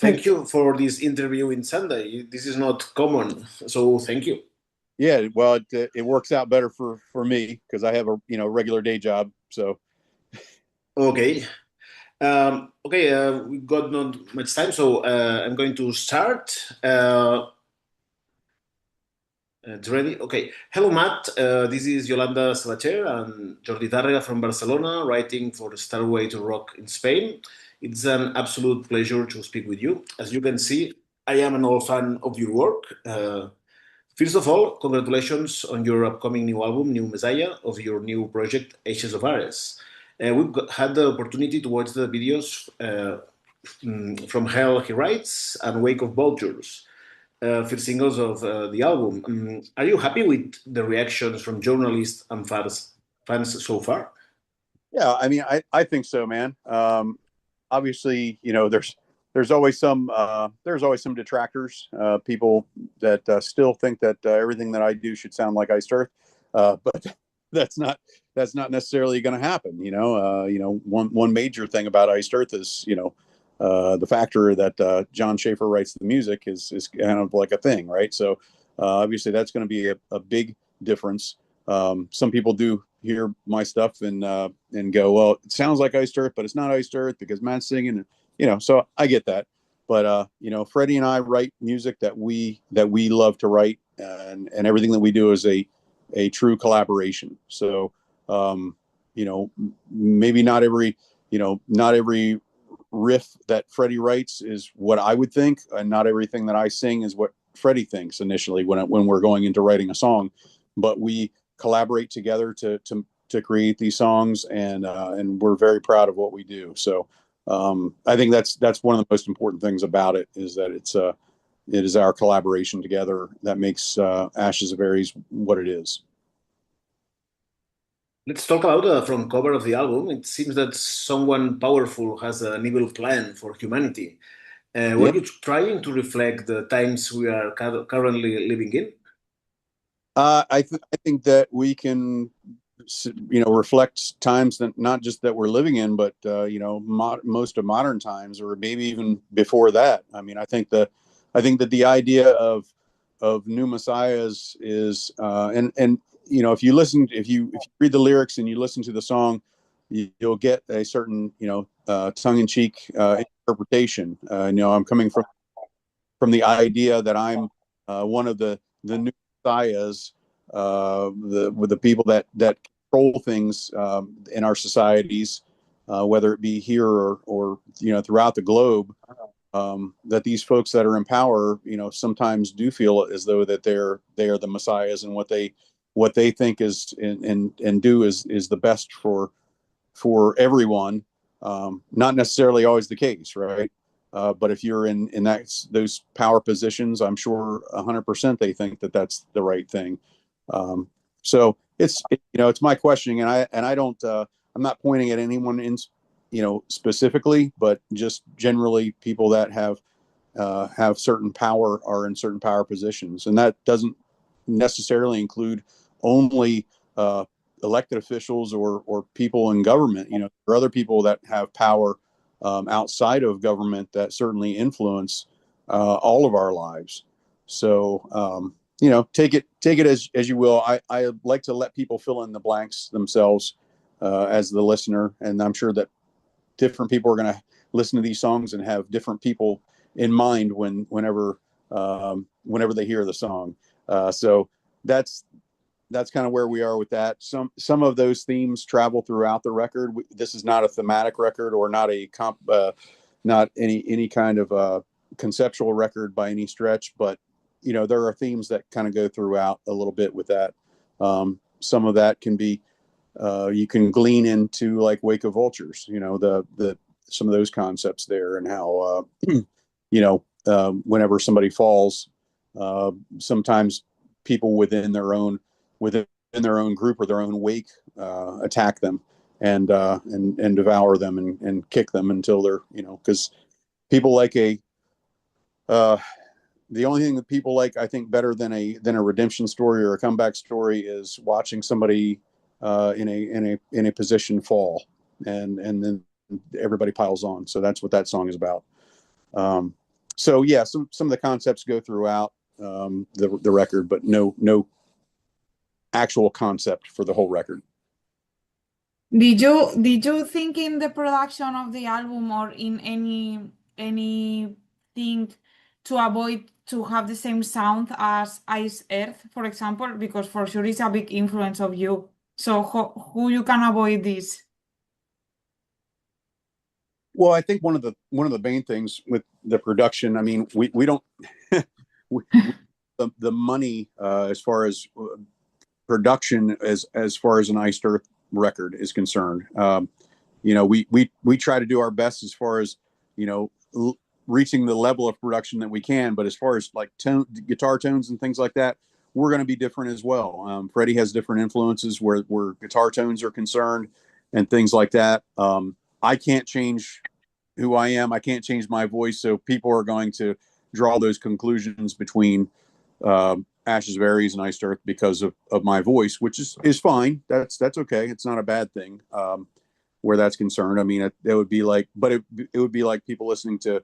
thank you for this interview in Sunday. This is not common, so thank you. Yeah, well, it works out better for me because I have a regular day job. So Okay. Okay, we got not much time, so I'm going to start. It's ready? Okay. Hello, Matt. This is Yolanda Sabater and Jordi Tárrega from Barcelona, writing for Starway to Rock in Spain. It's an absolute pleasure to speak with you. As you can see, I am an old fan of your work. First of all, congratulations on your upcoming new album, New Messiah, of your new project, Ashes of Ares. Had the opportunity to watch the videos from Hell He Writes and Wake of Vultures, first singles of the album. Are you happy with the reactions from journalists and fans so far? yeah, I mean, I think so, man. Obviously, there's always some detractors, people that still think that everything that I do should sound like Iced Earth, but that's not that's not necessarily going to happen. One major thing about Iced Earth is the factor that John Schaefer writes the music is kind of like a thing, right? So obviously that's going to be a big difference. Some people do hear my stuff and go, well, it sounds like Iced Earth, but it's not Iced Earth because Matt's singing, and so I get that. But Freddie and I write music that we love to write, and everything that we do is a true collaboration. So maybe not every riff that Freddie writes is what I would think, and not everything that I sing is what Freddie thinks initially when we're going into writing a song. But we collaborate together to create these songs, and we're very proud of what we do. So I think that's one of the most important things about it, is that it is our collaboration together that makes Ashes of Ares what it is. Let's talk about the front cover of the album. It seems that someone powerful has an evil plan for humanity. Were Yeah. you trying to reflect the times we are currently living in? I think that we can, reflect times that not just that we're living in, but most of modern times, or maybe even before that. I mean, I think that the idea of new messiahs is, and if you read the lyrics and you listen to the song, you'll get a certain tongue-in-cheek interpretation. I'm coming from the idea that I'm one of the new messiahs, with the people that control things in our societies, whether it be here or throughout the globe. That these folks that are in power, sometimes do feel as though that they are the messiahs, and what they think is and do is the best for everyone. Not necessarily always the case, right? But if you're in those power positions, I'm sure 100% they think that that's the right thing. So it's my questioning, and I don't, I'm not pointing at anyone specifically, but just generally people that have certain power, are in certain power positions, and that doesn't necessarily include only elected officials or people in government. There are other people that have power outside of government that certainly influence all of our lives. So take it as you will. I like to let people fill in the blanks themselves, as the listener, and I'm sure that different people are going to listen to these songs and have different people in mind whenever they hear the song. So that's kind of where we are with that. Some of those themes travel throughout the record. This is not a thematic record, or not not any kind of conceptual record by any stretch, but there are themes that kind of go throughout a little bit with that. Some of that can be, you can glean into, like, Wake of Vultures, the some of those concepts there, and how whenever somebody falls, sometimes people within their own group or their own wake attack them and devour them and kick them until they're, because people like uh, the only thing that people like, I think, better than a redemption story or a comeback story, is watching somebody in a position fall, and then everybody piles on. So that's what that song is about. So yeah, some of the concepts go throughout the record, but no actual concept for the whole record. Did you think in the production of the album or in anything to avoid to have the same sound as Ice Earth, for example? Because for sure it's a big influence of you. So who you can avoid this? Well, I think one of the main things with the production, I mean, we don't we, the money as far as production as far as an Iced Earth record is concerned. We try to do our best as far as reaching the level of production that we can, but as far as like guitar tones and things like that, we're going to be different as well. Freddie has different influences where guitar tones are concerned and things like that. I can't change who I am. I can't change my voice, so people are going to draw those conclusions between Ashes of Aries and Iced Earth because of my voice, which is fine. That's okay. It's not a bad thing where that's concerned. I mean, it would be like, but it would be like people listening to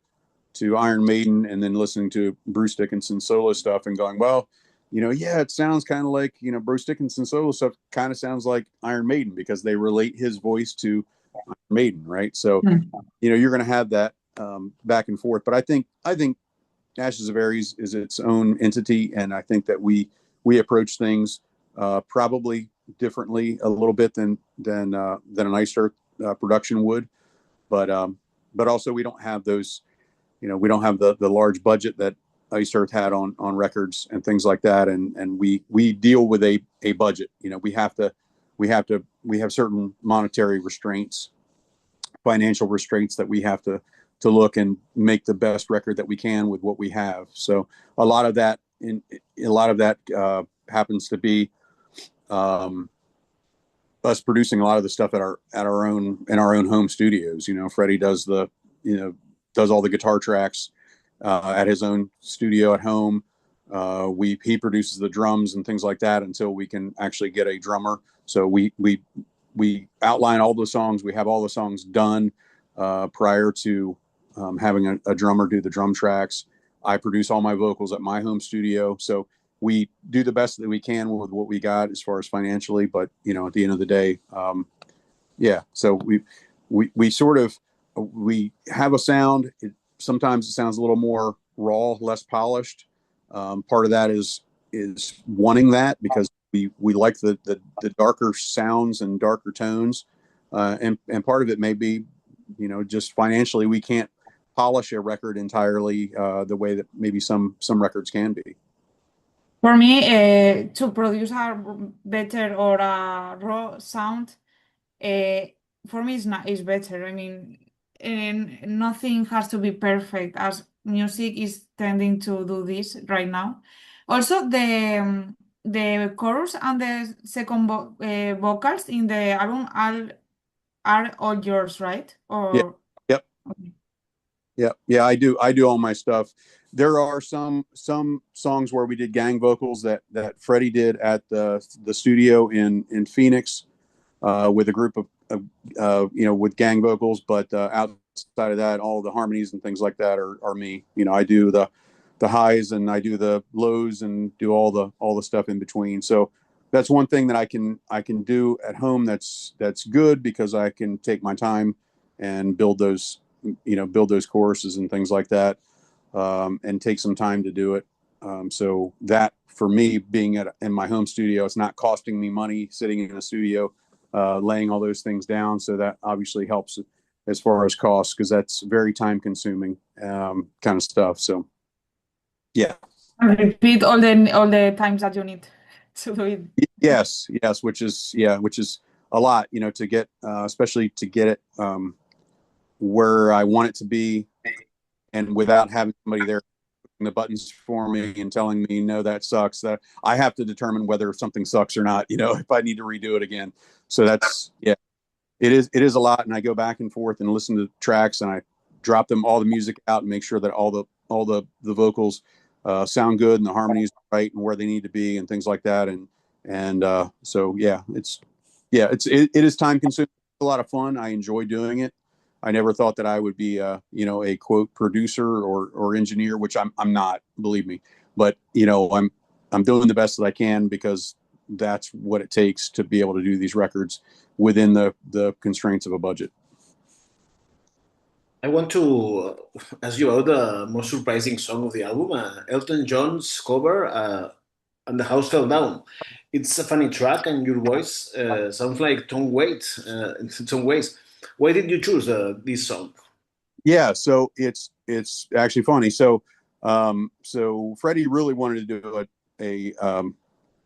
Iron Maiden and then listening to Bruce Dickinson's solo stuff and going, well, yeah, it sounds kind of like, Bruce Dickinson's solo stuff kind of sounds like Iron Maiden because they relate his voice to Iron Maiden, right? So, you're going to have that back and forth. But I think Ashes of Aries is its own entity, and I think that we approach things probably differently a little bit than an Iced Earth production would, but also we don't have those, we don't have the large budget that Iced Earth had on records and things like that, and we deal with a budget. We have certain monetary restraints, financial restraints that we have to look and make the best record that we can with what we have. So a lot of that happens to be us producing a lot of the stuff in our own home studios. Freddie does does all the guitar tracks at his own studio at home. He produces the drums and things like that until we can actually get a drummer. So we outline all the songs. We have all the songs done prior to having a drummer do the drum tracks. I produce all my vocals at my home studio. So we do the best that we can with what we got as far as financially, but at the end of the day, so we sort of, we have a sound. Sometimes it sounds a little more raw, less polished. Part of that is wanting that because we like the darker sounds and darker tones. And part of it may be, just financially, we can't polish a record entirely the way that maybe some records can be. For me, to produce a better or a raw sound, uh, for me is better. I mean, nothing has to be perfect as music is tending to do this right now. Also, the chorus and the second vocals in the album are all yours, right? Yeah. Or Yep. okay. Yeah. I do all my stuff. There are some songs where we did gang vocals that Freddie did at the studio in Phoenix with a group of with gang vocals, but outside of that, all the harmonies and things like that are me. I do the highs and I do the lows and do all the stuff in between. So that's one thing that I can do at home that's good because I can take my time and build those choruses and things like that, and take some time to do it. So that for me, being in my home studio, it's not costing me money sitting in a studio, laying all those things down. So that obviously helps as far as costs, because that's very time consuming kind of stuff. So yeah. And repeat all the times that you need to do it. Yes, which is a lot, to get, especially to get it where I want it to be, and without having somebody there pushing the buttons for me and telling me, no, that sucks. That I have to determine whether something sucks or not, if I need to redo it again. So that's, it is a lot. And I go back and forth and listen to tracks, and I drop all the music out and make sure that all the vocals sound good and the harmonies are right and where they need to be and things like that. And so, it is time consuming. It's a lot of fun. I enjoy doing it. I never thought that I would be a quote producer or engineer, which I'm not, believe me. But I'm doing the best that I can because that's what it takes to be able to do these records within the constraints of a budget. I want to ask you about the most surprising song of the album, Elton John's cover, "And the House Fell Down." It's a funny track, and your voice sounds like Tom Waits in some ways. Why did you choose this song? Yeah, so it's actually funny. So Freddie really wanted to do an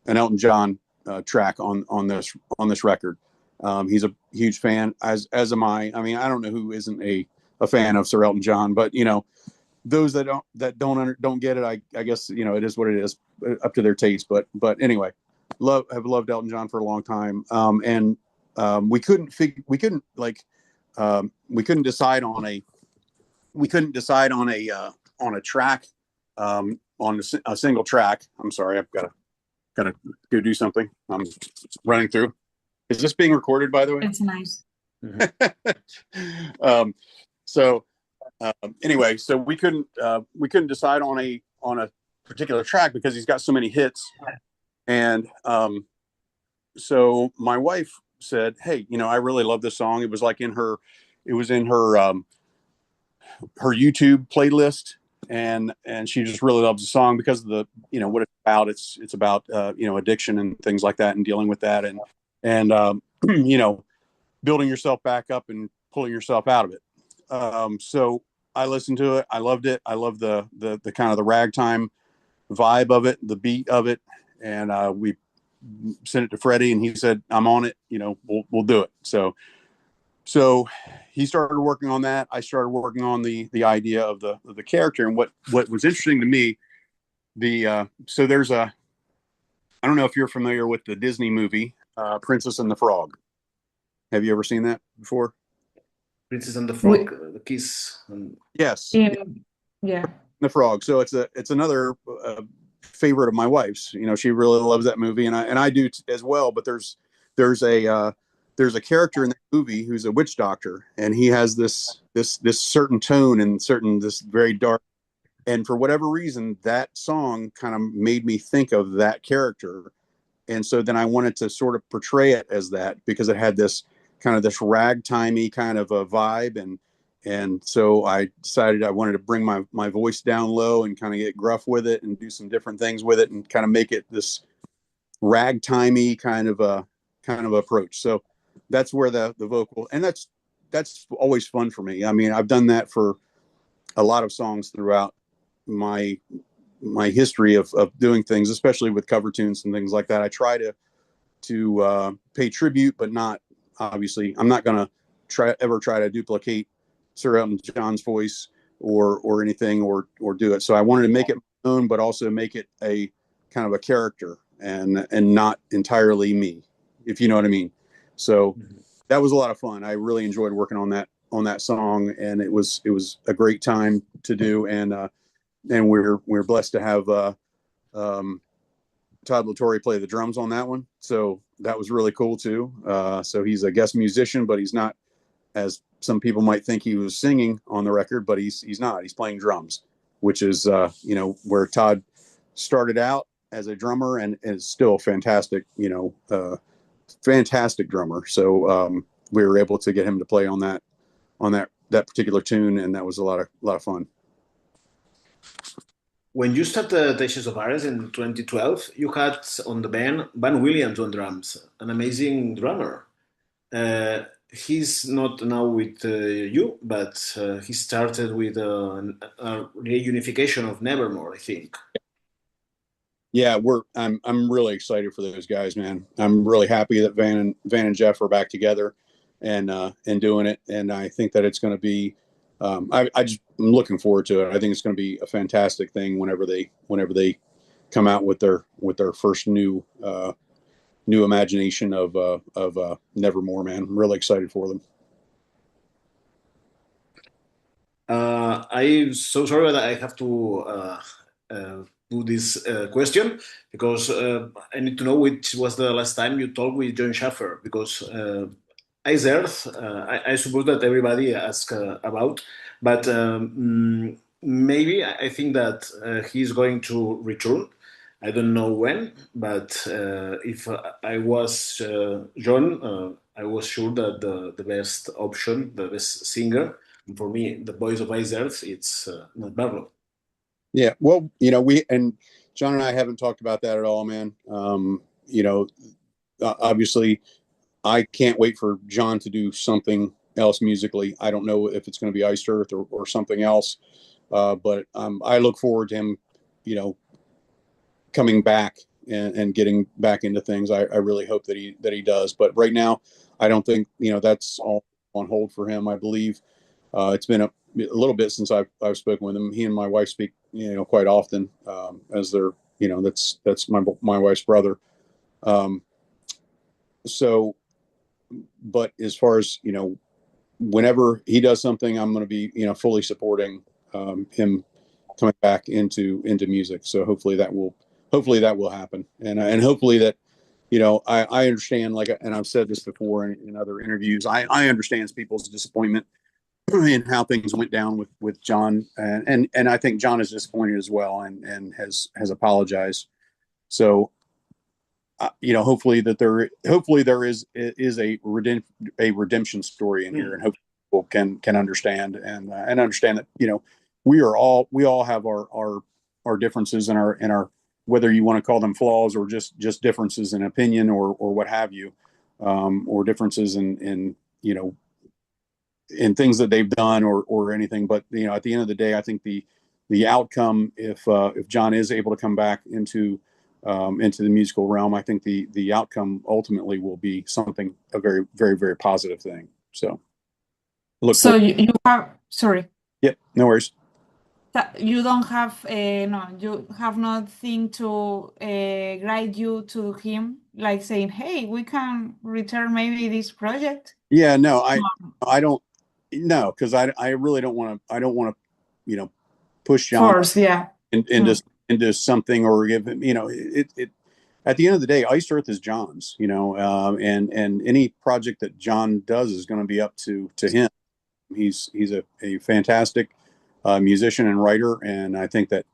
Elton John track on this record. He's a huge fan, as am I. I mean, I don't know who isn't a fan of Sir Elton John, but those that don't get it, I guess it is what it is, up to their taste. But anyway, have loved Elton John for a long time, and we couldn't decide on a track, on a single track. I'm sorry, I've gotta go do something. I'm running through. Is this being recorded, by the way? It's nice. So anyway, so we couldn't decide on a particular track because he's got so many hits, and so my wife said, "Hey, I really love this song." It was in her YouTube playlist, and she just really loves the song because of the what it's about. It's about addiction and things like that, and dealing with that, and building yourself back up and pulling yourself out of it. So I listened to it. I loved it. I love the kind of the ragtime vibe of it, the beat of it, and we sent it to Freddie, and he said, "I'm on it. We'll do it." So he started working on that. I started working on the idea of the character, and what was interesting to me, so there's I don't know if you're familiar with the Disney movie Princess and the Frog. Have you ever seen that before? Princess and the Frog, the kiss. Yes. Yeah. The Frog. So it's another favorite of my wife's. She really loves that movie, and I do as well. But there's a character in that movie who's a witch doctor, and he has this certain tone and this very dark. And for whatever reason, that song kind of made me think of that character, and so then I wanted to sort of portray it as that because it had this ragtimey kind of a vibe, and so I decided I wanted to bring my voice down low and kind of get gruff with it and do some different things with it and kind of make it this ragtimey kind of approach. So that's where the vocal, and that's always fun for me. I mean, I've done that for a lot of songs throughout my history of doing things, especially with cover tunes and things like that. I try to pay tribute, but not obviously. I'm not going to try to duplicate Sir Elton John's voice or anything or do it. So I wanted to make it my own, but also make it a kind of a character and not entirely me, if you know what I mean. So that was a lot of fun. I really enjoyed working on that song, and it was a great time to do. And we're blessed to have Todd Latore play the drums on that one. So that was really cool too. So he's a guest musician, but he's not, as some people might think, he was singing on the record, but he's not. He's playing drums, which is where Todd started out as a drummer and is still fantastic drummer. So we were able to get him to play on that particular tune, and that was a lot of fun. When you started the Ashes of Ares in 2012, you had on the band Van Williams on drums, an amazing drummer. He's not now with you, but he started with a reunification of Nevermore, I think. Yeah, I'm really excited for those guys, man. I'm really happy that Van and Jeff are back together and doing it, and I think that it's going to be. I'm looking forward to it. I think it's going to be a fantastic thing whenever they come out with their first new imagination of Nevermore, man. I'm really excited for them. I'm so sorry that I have to do this question because I need to know which was the last time you talked with John Schaffer, because Ice Earth, I suppose that everybody asks about, but maybe I think that he's going to return. I don't know when, but if I was John, I was sure that the best option, the best singer, for me, the voice of Ice Earth, it's not Barlow. Yeah, well, you know, we and John and I haven't talked about that at all, man. You know, obviously, I can't wait for John to do something else musically. I don't know if it's going to be Iced Earth or something else, but I look forward to him, you know, coming back and getting back into things. I really hope that he does. But right now, I don't think that's all on hold for him. I believe it's been a little bit since I've spoken with him. He and my wife speak quite often as they're that's my wife's brother. Um, so, but as far as whenever he does something, I'm going to be fully supporting him coming back into music. So hopefully that will happen, and hopefully that I understand, like, and I've said this before in other interviews. I understand people's disappointment in how things went down with John, and I think John is disappointed as well, and has apologized. So hopefully there is a redemption story in here, and hopefully people can understand and understand that we all have our differences and our whether you want to call them flaws or just differences in opinion or what have you, or differences in in things that they've done or anything. But at the end of the day, I think the outcome, if John is able to come back into the musical realm, I think the outcome ultimately will be something a very, very, very positive thing. So look So forward. you have, sorry, Yep, no worries. that you don't have, no, you have nothing to guide you to him, like saying, hey, we can return maybe this project. Yeah, no, No. I don't, no, because I really don't want to push John Force, yeah. into Mm. something or give him it at the end of the day, Iced Earth is John's, and any project that John does is going to be up to him. He's a fantastic musician and writer, and I think that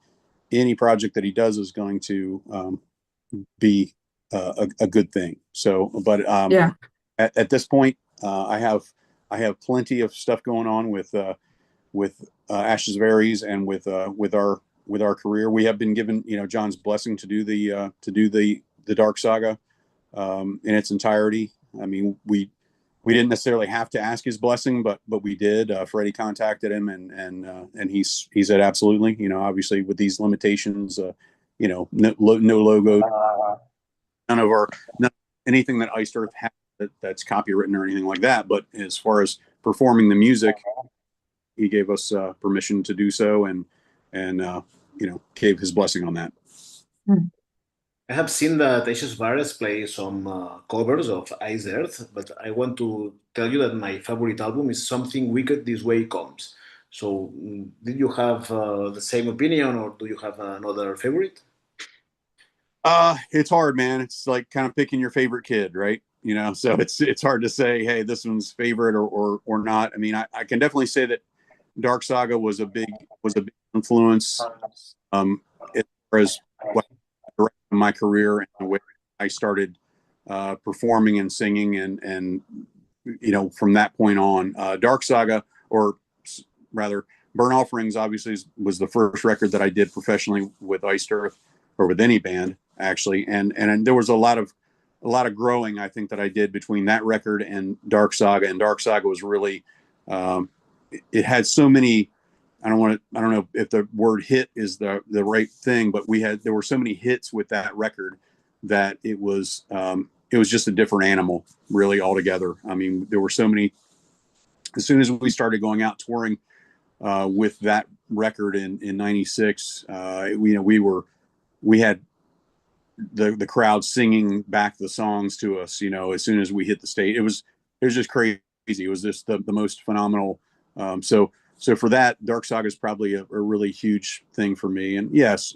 any project that he does is going to be a good thing. So, but Yeah. at this point, I have plenty of stuff going on with Ashes of Aries and with our career. We have been given John's blessing to do the Dark Saga in its entirety. I mean, we didn't necessarily have to ask his blessing, but we did. Freddie contacted him, and he said absolutely. Obviously with these limitations, no logo, none of our none, anything that Iced Earth has that's copywritten or anything like that. But as far as performing the music, he gave us permission to do so, and gave his blessing on that. Mm. I have seen that Ashes Vares play some covers of Ice Earth, but I want to tell you that my favorite album is Something Wicked This Way Comes. So, did you have the same opinion, or do you have another favorite? It's hard, man. It's like kind of picking your favorite kid, right? So it's hard to say, hey, this one's favorite or not. I mean, I can definitely say that Dark Saga was a big influence as far as what directed my career and the way I started performing and singing, and from that point on, Dark Saga, or rather Burn Offerings, obviously was the first record that I did professionally with Iced Earth or with any band actually, and there was a lot of growing, I think, that I did between that record and Dark Saga. And Dark Saga was really it had so many. I don't know if the word hit is the right thing, but there were so many hits with that record that it was just a different animal, really, altogether. I mean, there were so many. As soon as we started going out touring with that record in '96, we had the crowd singing back the songs to us. As soon as we hit the stage, it was just crazy. It was just the most phenomenal. So for that, Dark Saga is probably a really huge thing for me. And yes,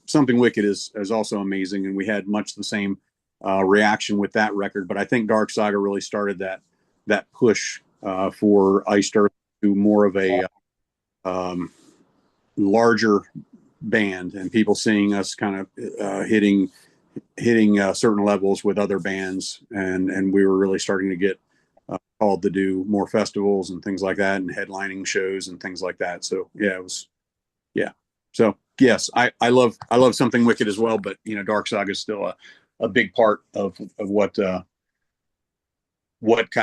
Something Wicked is also amazing, and we had much the same reaction with that record. But I think Dark Saga really started that push for Iced Earth to more of a larger band, and people seeing us kind of hitting certain levels with other bands, and we were really starting to get called to do more festivals and things like that, and headlining shows and things like that. So yeah, it was so yes, I love Something Wicked as well, but Dark Saga is still a big part of what kind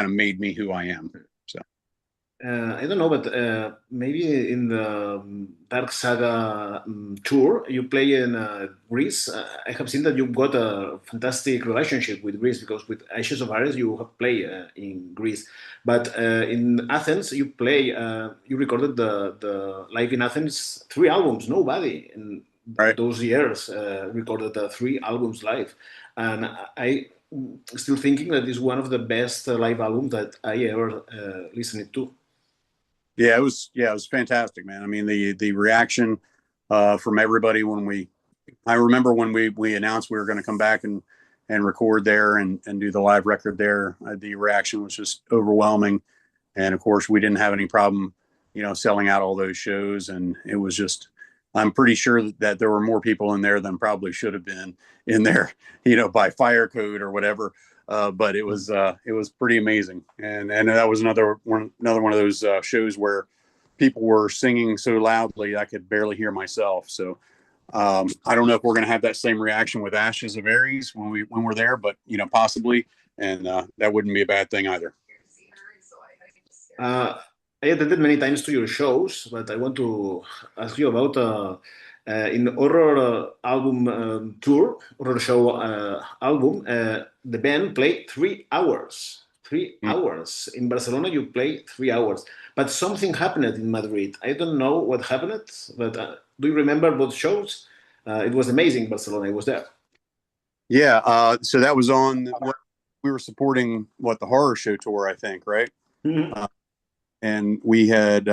of made me who I am. So I don't know, but maybe in the Dark Saga tour you play in Greece. I have seen that you've got a fantastic relationship with Greece, because with Ashes of Ares you have played in Greece, but in Athens you recorded the live in Athens 3 albums. Nobody in right. those years recorded 3 albums live, and I still thinking that is one of the best live albums that I ever listened to. Yeah, it was fantastic, man. I mean, the reaction from everybody I remember when we announced we were going to come back and record there and do the live record there. The reaction was just overwhelming, and of course, we didn't have any problem, selling out all those shows. And it was just, I'm pretty sure that there were more people in there than probably should have been in there, by fire code or whatever. But it was pretty amazing, and that was another one of those shows where people were singing so loudly I could barely hear myself. So I don't know if we're going to have that same reaction with Ashes of Ares when we're there, but possibly, and that wouldn't be a bad thing either. I attended many times to your shows, but I want to ask you about in horror album horror show album. The band played 3 hours. 3 hours in Barcelona. You played 3 hours, but something happened in Madrid. I don't know what happened, but do you remember both shows? It was amazing. Barcelona. I was there. Yeah. So that was on. We were supporting the horror show tour, I think, right? Mm-hmm. And we had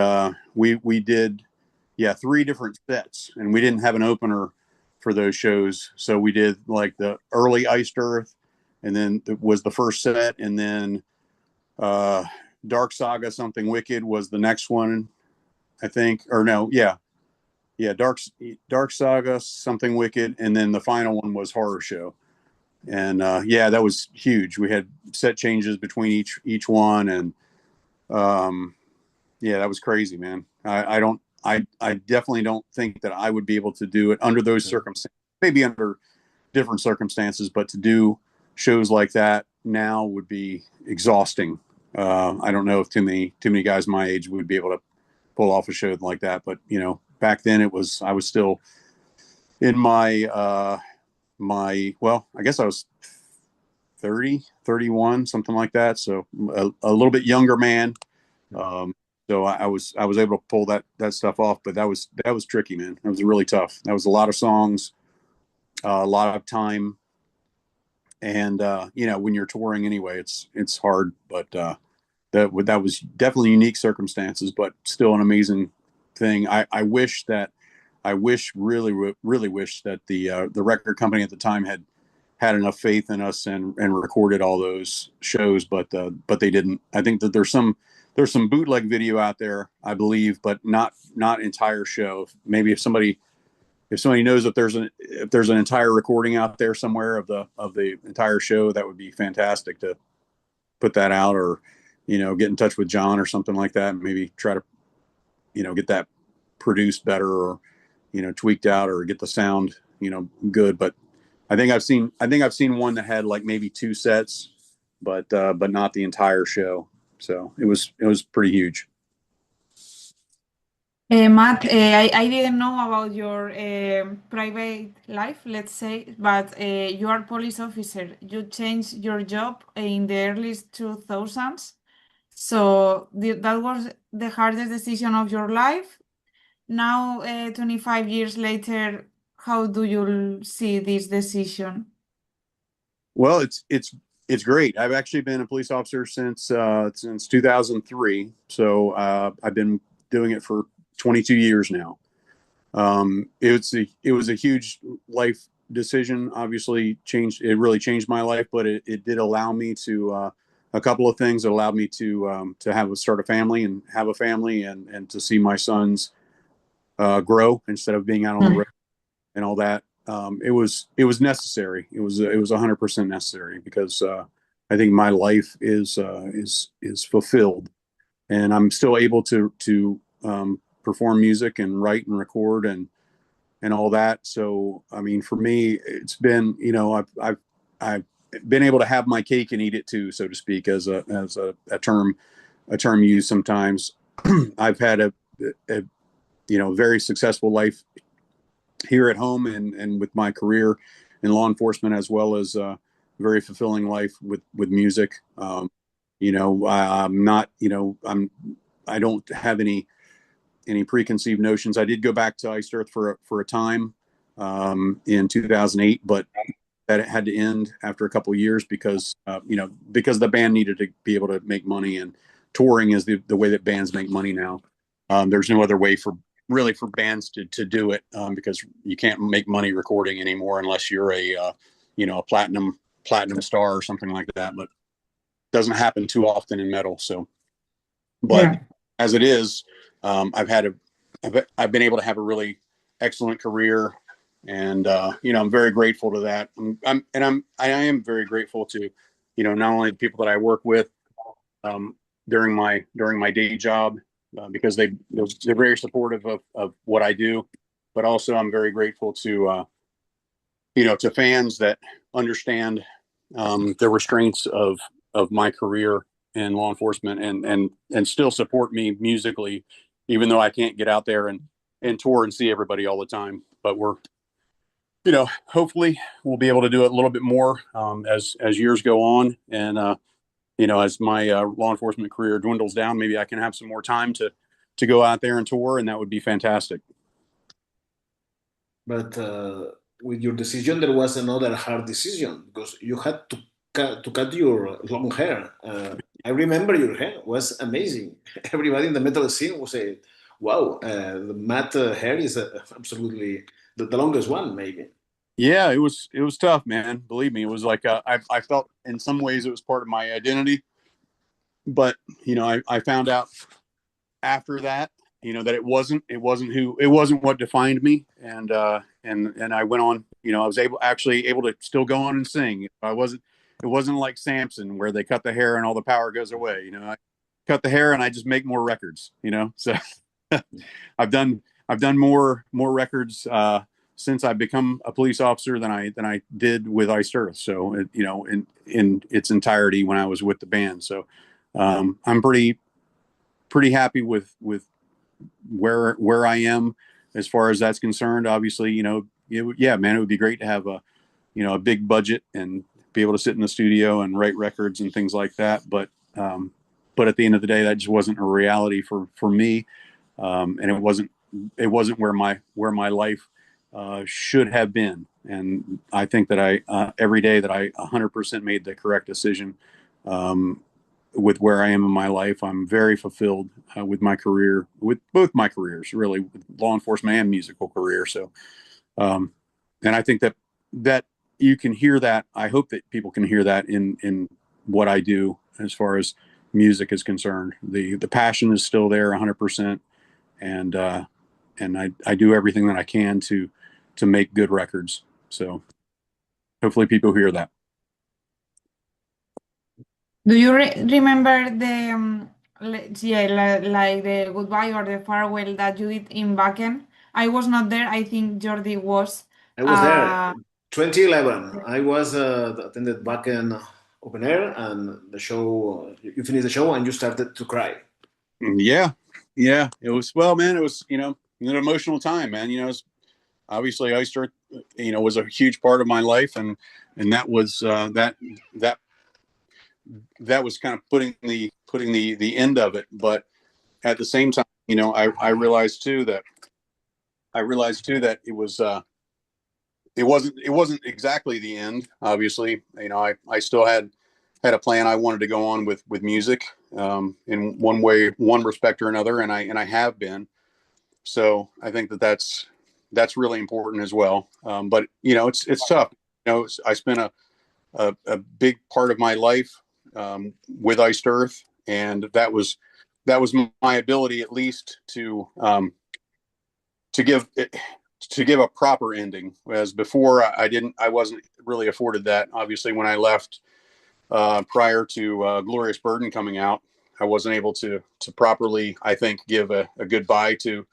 we did 3 different sets, and we didn't have an opener for those shows, so we did like the early Iced Earth, and then it was the first set, and then Dark Saga Something Wicked was the next one, I think. Or no, Dark Saga Something Wicked, and then the final one was Horror Show. And that was huge. We had set changes between each one, and that was crazy, man. I definitely don't think that I would be able to do it under those circumstances. Maybe under different circumstances, but to do shows like that now would be exhausting. I don't know if too many guys my age would be able to pull off a show like that. But back then I was still in my I guess I was 30, 31, something like that. So a little bit younger man. So I was able to pull that stuff off, but that was tricky, man. That was really tough. That was a lot of songs, a lot of time, and when you're touring anyway, it's hard. But that was definitely unique circumstances, but still an amazing thing. I really wish that the record company at the time had enough faith in us and recorded all those shows, but they didn't. I think that there's some bootleg video out there, I believe, but not entire show. Maybe if somebody knows if there's an entire recording out there somewhere of the entire show, that would be fantastic to put that out, or get in touch with John or something like that, and maybe try to get that produced better, or tweaked out, or get the sound good. But I think I've seen one that had like maybe 2 sets, but not the entire show. So it was pretty huge. Matt, I didn't know about your private life, let's say, but you are a police officer. You changed your job in the early 2000s. So that was the hardest decision of your life. Now, 25 years later, how do you see this decision? Well, it's great. I've actually been a police officer since 2003. So I've been doing it for 22 years now. It was a huge life decision. Obviously, it really changed my life, but it did allow me to a couple of things that allowed me to start a family and have a family, and to see my sons grow instead of being out on the road and all that. It was necessary. It was 100% necessary, because I think my life is fulfilled, and I'm still able to perform music and write and record and all that. So, I mean, for me, it's been, I've been able to have my cake and eat it too, so to speak, as a term used sometimes. I've had a very successful life here at home and with my career in law enforcement, as well as a very fulfilling life with music. I'm not, I don't have any preconceived notions. I did go back to Iced Earth for a time in 2008, but that it had to end after a couple of years because the band needed to be able to make money, and touring is the way that bands make money now. There's no other way for bands to do it, because you can't make money recording anymore unless you're a platinum star or something like that. But it doesn't happen too often in metal. So, but as it is, I've been able to have a really excellent career, and I'm very grateful to that. I am very grateful to not only the people that I work with during my day job, because they're very supportive of what I do, but also I'm very grateful to to fans that understand the restraints of my career in law enforcement, and still support me musically, even though I can't get out there and tour and see everybody all the time. But we're hopefully we'll be able to do it a little bit more as years go on, and as my law enforcement career dwindles down, maybe I can have some more time to go out there and tour, and that would be fantastic. But with your decision, there was another hard decision, because you had to cut your long hair. I remember your hair was amazing. Everybody in the metal scene was saying, "Wow, the Matt hair is absolutely the longest one, maybe." Yeah, it was tough, man. Believe me, it was like I felt in some ways it was part of my identity, but I found out after that, that it wasn't what defined me, and I went on. I was able to still go on and sing. It wasn't like Samson, where they cut the hair and all the power goes away. I cut the hair and I just make more records. So I've done more records since I've become a police officer than I did with Iced Earth. So in its entirety when I was with the band. So I'm pretty happy with where I am as far as that's concerned. Obviously, man, it would be great to have a big budget and be able to sit in the studio and write records and things like that. But at the end of the day, that just wasn't a reality for me. And it wasn't where my life should have been. And I think that every day that I 100% made the correct decision with where I am in my life. I'm very fulfilled with my career, with both my careers, really, with law enforcement and musical career. So, and I think that you can hear that. I hope that people can hear that in what I do as far as music is concerned. The passion is still there 100%. And I do everything that I can to make good records. So hopefully people hear that. Do you remember the like the goodbye or the farewell that you did in Wacken? I was not there. I think Jordi was. I was there, 2011. I was attended back in open air, and the show. You finished the show and you started to cry. Yeah, it was, well, man, it was an emotional time, man. Obviously Iced Earth was a huge part of my life, and that was that was kind of putting the end of it. But at the same time, I realized too that it wasn't exactly the end. Obviously, I still had a plan. I wanted to go on with music in one respect or another, and I have been. So I think that's really important as well. But it's tough. I spent a big part of my life with Iced Earth, and that was my ability, at least, to give a proper ending. Whereas before, I wasn't really afforded that. Obviously, when I left prior to Glorious Burden coming out, I wasn't able to properly, I think, give a goodbye to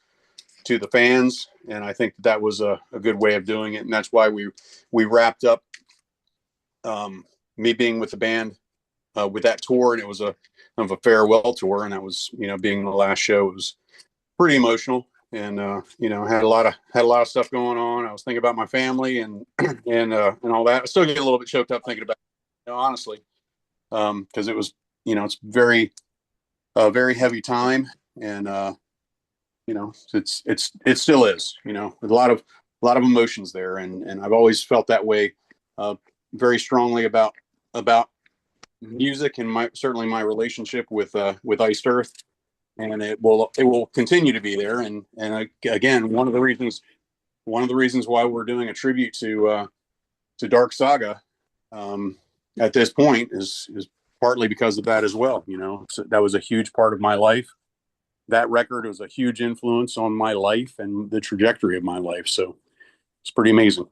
the fans, and I think that was a good way of doing it, and that's why we wrapped up me being with the band with that tour, and it was a farewell tour, and that was, being the last show. It was pretty emotional, and had a lot of stuff going on. I was thinking about my family and and all that. I still get a little bit choked up thinking about it, honestly, because it was, it's very heavy time, and it still is, with a lot of emotions there, and I've always felt that way very strongly about music, and certainly my relationship with Iced Earth, and it will continue to be there. And again, one of the reasons why we're doing a tribute to Dark Saga at this point is partly because of that as well. So that was a huge part of my life. That record was a huge influence on my life and the trajectory of my life. So it's pretty amazing.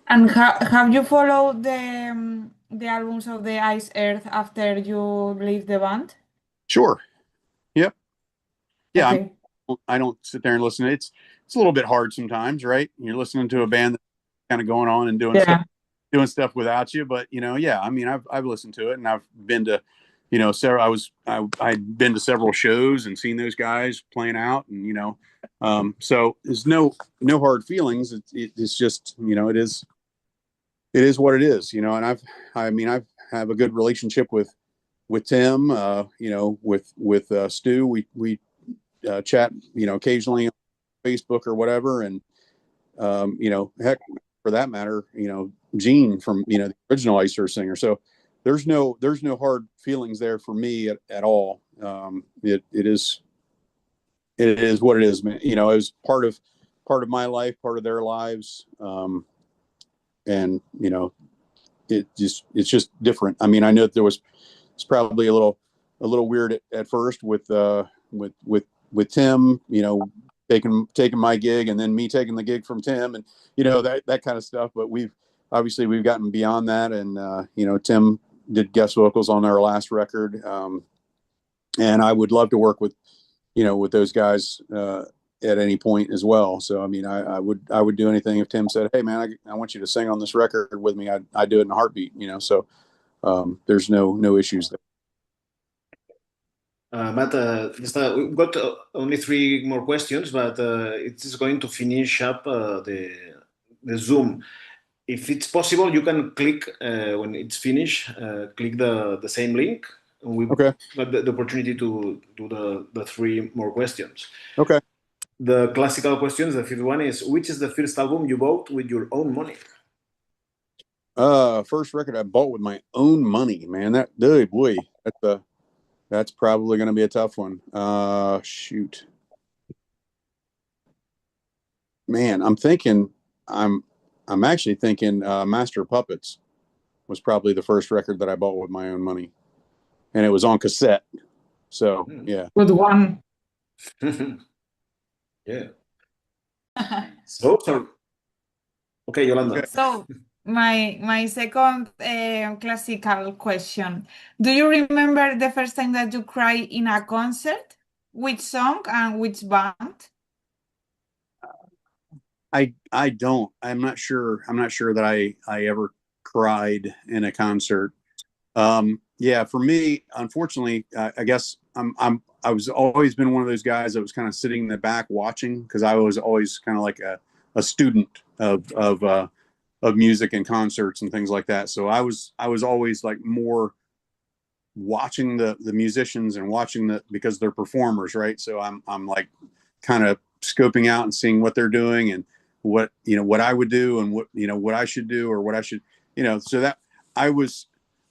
And have you followed the albums of the Ice Earth after you leave the band? Sure. Yep. Yeah. Okay. I don't sit there and listen. It's a little bit hard sometimes, right? You're listening to a band that's kind of going on and doing stuff without you. But yeah. I mean, I've listened to it, and I've been to, several. I'd been to several shows and seen those guys playing out, and so there's no hard feelings. It's just, it is what it is, and I've have a good relationship with Tim, with Stu. We chat, occasionally on Facebook or whatever. And, heck, for that matter, Gene from, the original Iced Earth singer. So there's no hard feelings there for me at all. It is what it is, man. It was part of my life, part of their lives. And, it's just different. I mean, I know that it's probably a little weird at first with Tim, taking my gig, and then me taking the gig from Tim, and that kind of stuff. But we've gotten beyond that, and Tim did guest vocals on our last record, and I would love to work with those guys at any point as well. So I mean, I would do anything if Tim said, "Hey man, I want you to sing on this record with me." I'd do it in a heartbeat. So there's no issues there. Matt, we've got only 3 more questions, but it is going to finish up the Zoom. If it's possible, you can click when it's finished, click the same link. And we've got the opportunity to do the 3 more questions. Okay. The classical questions, the 5th one is, which is the first album you bought with your own money? First record I bought with my own money, man. That's probably going to be a tough one. Shoot, man, I'm actually thinking Master of Puppets was probably the first record that I bought with my own money, and it was on cassette. So yeah, Good one. Yeah. So okay, Yolanda. So my second classical question: do you remember the first time that you cried in a concert? Which song and which band? I don't. I'm not sure that I ever cried in a concert. Yeah, for me, unfortunately, I guess I was always been one of those guys that was kind of sitting in the back watching, because I was always kind of like a student of music and concerts and things like that. So I was always like more watching the musicians and watching because they're performers, right? So I'm like kind of scoping out and seeing what they're doing, and what I would do, and what I should do, or what I should, so that I was,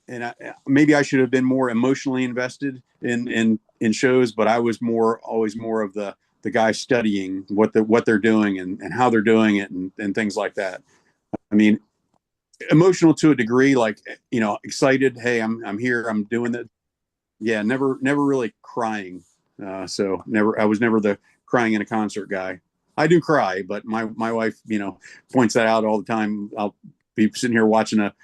and maybe I should have been more emotionally invested in shows, but I was always more of the guy studying what they're doing, and how they're doing it, and things like that. I mean, emotional to a degree, like, you know, excited. Hey, I'm here. I'm doing it. Yeah, never really crying. So I was never the crying in a concert guy. I do cry, but my wife, you know, points that out all the time. I'll be sitting here watching a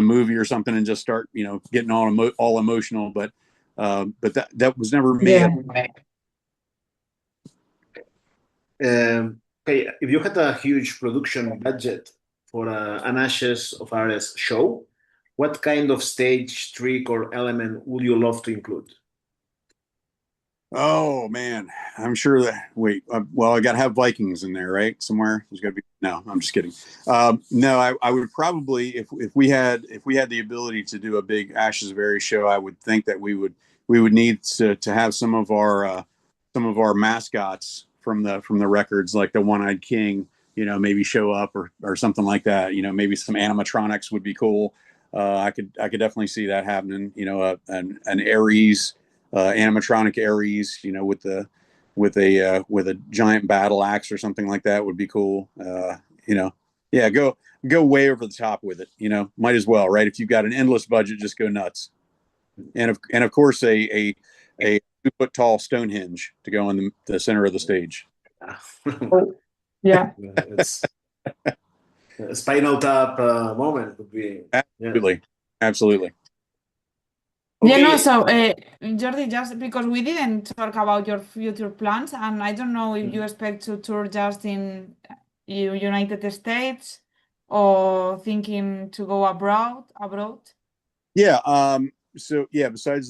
movie or something and just start, you know, getting all emotional. But that was never me. Yeah. Okay, if you had a huge production budget for an Ashes of Ares show, what kind of stage, trick, or element would you love to include? Oh man, I'm sure that. Wait, well, I got to have Vikings in there, right? Somewhere there's got to be. No, I'm just kidding. No, I would probably, if we had the ability to do a big Ashes of Ares show, I would think that we would need to have some of our mascots from the records, like the One-Eyed King, you know, maybe show up or something like that. You know, maybe some animatronics would be cool. I could definitely see that happening. You know, an Ares animatronic Ares, you know, with a giant battle axe or something like that would be cool. You know, yeah, go way over the top with it. You know, might as well, right? If you've got an endless budget, just go nuts. And of course a 2 foot tall Stonehenge to go in the center of the stage. Yeah. It's a Spinal Tap moment would be. Absolutely, Yeah. absolutely. Yeah, Okay. no, so Jordi, just because we didn't talk about your future plans, and I don't know if you expect to tour just in United States or thinking to go abroad. Yeah. So yeah, besides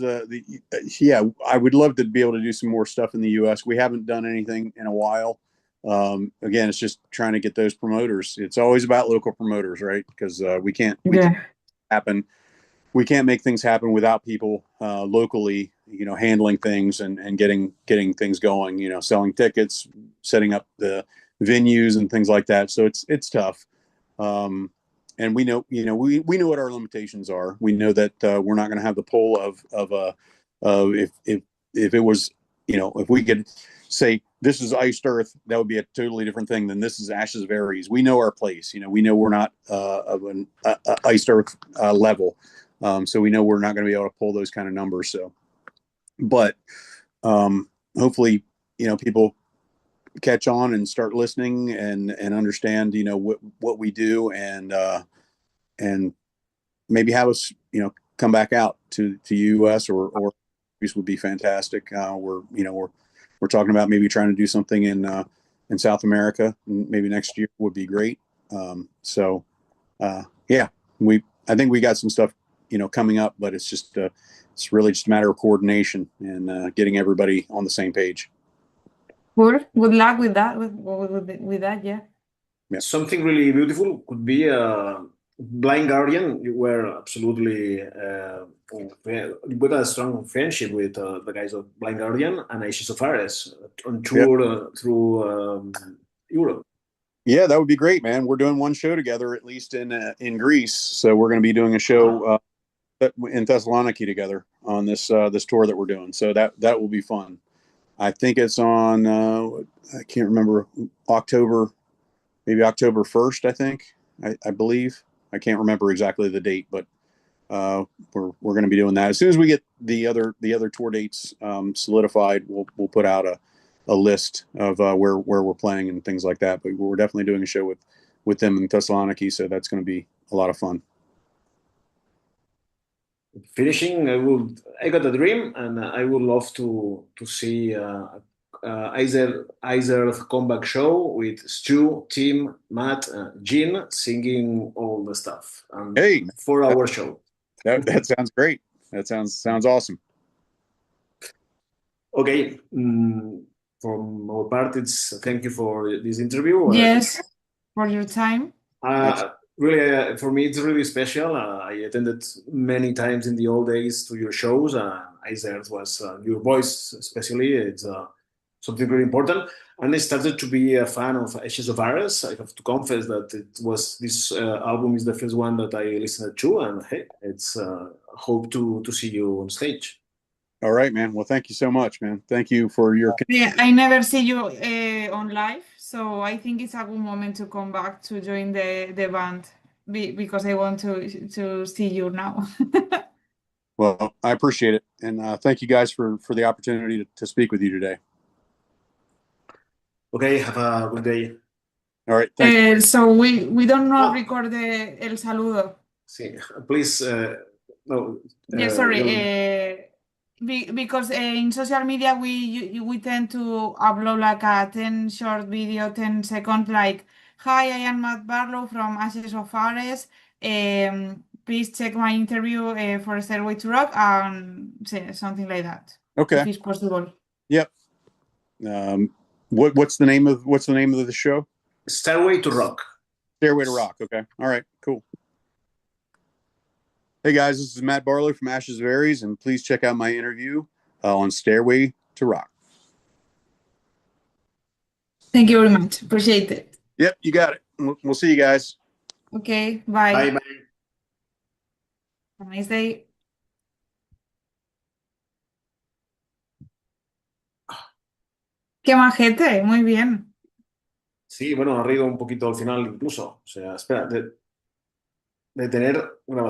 yeah, I would love to be able to do some more stuff in the U.S. We haven't done anything in a while. Again, it's just trying to get those promoters. It's always about local promoters, right? Because we can't happen. We can't make things happen without people locally, you know, handling things and getting things going. You know, selling tickets, setting up the venues and things like that. So it's tough. And we know, you know, we know what our limitations are. We know that we're not going to have the pull of if it was, you know, if we could say this is iced earth, that would be a totally different thing than this is ashes of Ares. We know our place. You know, we know we're not of an iced earth level. So we know we're not going to be able to pull those kind of numbers. So, but hopefully, you know, people catch on and start listening and understand, you know, what we do and maybe have us, you know, come back out to US or this would be fantastic. We're talking about maybe trying to do something in South America. Maybe next year would be great. Yeah, I think we got some stuff, you know, coming up, but it's really just a matter of coordination and getting everybody on the same page. Good luck with that. With that, yeah. Something really beautiful could be Blind Guardian. You were absolutely with a strong friendship with the guys of Blind Guardian and Ashes of Ares on tour through Europe. Yeah, that would be great, man. We're doing one show together, at least in Greece. So we're going to be doing a show in Thessaloniki together on this tour that we're doing. So that will be fun. I think it's on I can't remember, maybe October 1st. I think I believe. I can't remember exactly the date, but we're going to be doing that as soon as we get the other tour dates solidified. We'll put out a list of where we're playing and things like that. But we're definitely doing a show with them in Thessaloniki, so that's going to be a lot of fun. Finishing, I got a dream, and I would love to see either comeback show with Stu, Tim, Matt, Gene singing all the stuff. Hey, 4-hour show. That sounds great. That sounds awesome. Okay. From our part, it's thank you for this interview. Yes, for your time. Really, for me, it's really special. I attended many times in the old days to your shows. Isaac was your voice, especially. It's something really important. And I started to be a fan of Ashes of Ares. I have to confess that this album is the first one that I listened to, and hey, it's hope to see you on stage. All right, man. Well, thank you so much, man. Thank you for your. Yeah, I never see you on live, so I think it's a good moment to come back to join the band. because I want to see you now. Well, I appreciate it, and thank you guys for the opportunity to speak with you today. Okay, have a good day. All right, thanks. So we don't know Ah. record el saludo. Sí, please, no. Yeah, sorry. Because in social media we tend to upload like a 10 short video, 10 second, like, "Hi, I am Matt Barlow from Ashes of Ares. Please check my interview for Stairway to Rock," and something like that. Okay. If it's possible. Yep. What's the name of the show? Stairway to Rock. Stairway to Rock. Okay. All right. Cool. Hey guys, this is Matt Barlow from Ashes of Ares, and please check out my interview on Stairway to Rock. Thank you very much. Appreciate it. Yep, you got it. We'll see you guys. Okay, bye. Bye, bye. Have a nice day. Qué majete, muy bien. Sí, bueno, ha reído un poquito al final incluso. O sea, espera, de tener grabación.